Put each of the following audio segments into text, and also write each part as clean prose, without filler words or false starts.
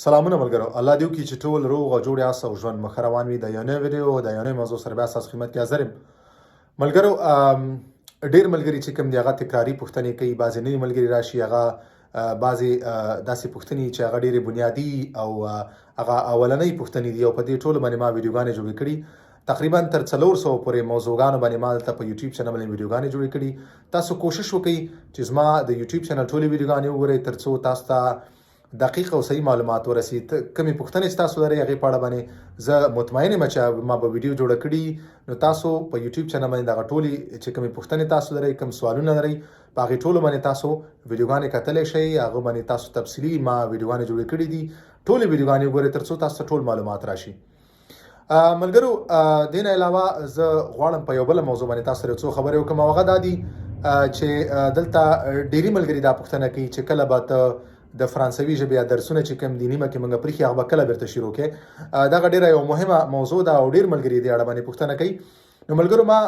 سلامونه ملګرو، الله دې وکړي چې ټول روغ او جوړ یاست او ژوند مخ روان وي. د یو نوې ویډیو د یو نوې موضوع سره بیا ستاسو خدمت کې حاضر یم. ملګرو، ډېر ملګري چې کوم دي هغه تکراري پوښتنې کوي. بعضې نوي ملګري راشي، هغه بعضې داسې پوښتنې چې هغه ډېرې بنیادي او هغه اولنۍ پوښتنې دي او په دې ټولو باندې ما ویډیوګانې جوړې کړي. تقریبا تر 400 پورې موضوعګانو باندې ما دلته په یوټیوب چینل باندې ویډیوګانې جوړې کړي. تاسو کوشش وکړئ چې زما د یوټیوب چینل ټولې ویډیوګانې وګورئ تر څو تاسو ته دقیق او صحیح معلومات ورسي. کومې پوښتنې چې تاسو لرئ هغې په اړه باندې زه مطمئن یم چې ما به ویډیو جوړه کړي. نو تاسو په یوټیوب چینل باندې دغه ټولې چې کومې پوښتنې تاسو لرئ، کوم سوالونه لرئ، په هغې ټولو باندې تاسو ویډیوګانې کتلی شئ. هغه باندې تاسو تفصیلي ما ویډیوګانې جوړې کړي دي. ټولې ویډیوګانې وګورئ تر څو تاسو ته ټول معلومات راشي. ملګرو، دې نه علاوه زه غواړم په یو بله موضوع باندې تاسو سره څو خبرې وکړم، او هغه دا دي چې دلته ډېری ملګري دا پوښتنه کوي چې کله به ته د فرانسوي ژبې یا درسونه چې کوم دي نیمه کې موږ پرېښي هغه به کله بیرته شروع کړې. دغه ډېره یو مهمه موضوع ده او ډېر ملګري دې اړه باندې پوښتنه کوي. نو ملګرو، ما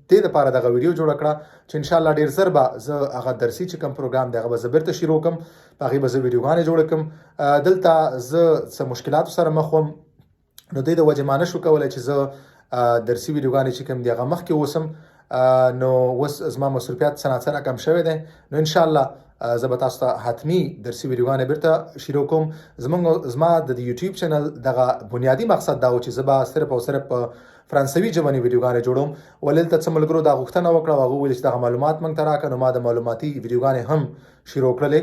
دې دپاره دغه ویډیو جوړه کړه چې انشاءالله ډېر ژر به زه هغه درسي چې کوم پروګرام دی هغه به زه بیرته شروع کړم. په هغې به زه ویډیوګانې جوړه کړم. دلته زه څه مشکلاتو سره مخ وم، نو دې د وجې ما نشو کولی چې زه درسي ویډیوګانې چې کوم دي هغه مخکې اوسم. نو اوس زما مصروفیت څه ناڅه کم شوی دی. نو انشاءالله زه به تاسو ته حتمي درسي ویډیوګانې بیرته شروع کوم. زما د یوټیوب چینل دغه بنیادي مقصد دا و چې زه به صرف او صرف په فرانسوي ژبه باندې ویډیوګانې جوړوم. ولې دلته څه ملګرو دا غوښتنه وکړه او هغه وویل چې دغه معلومات موږ ته راکړه. نو ما د معلوماتي ویډیوګانې هم شروع کړلې.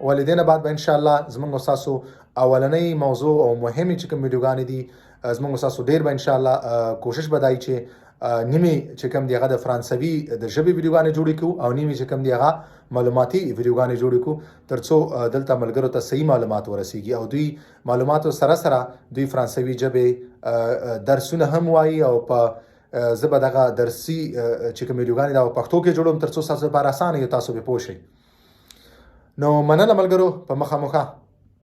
ولې دې نه بعد به انشاءالله زموږ ستاسو اولنۍ موضوع او مهمې چې کوم ویډیوګانې دي زموږ ستاسو ډېر به انشاءالله کوشش به دا وي چې نیمې چې کوم دی هغه د فرانسوي د ژبې ویډیوګانې جوړې کړو او نیمې چې کوم دی هغه معلوماتي ویډیوګانې جوړې کړو تر څو دلته ملګرو ته صحیح معلومات ورسیږي او دوی معلوماتو سره سره دوی فرانسوي ژبې درسونه هم وایي. او په زه به دغه درسي چې کوم ویډیوګانې دا په پښتو کې جوړوم تر څو ستاسو لپاره اسانه وي، تاسو پرې پوه شئ. نو مننه ملګرو، په مخه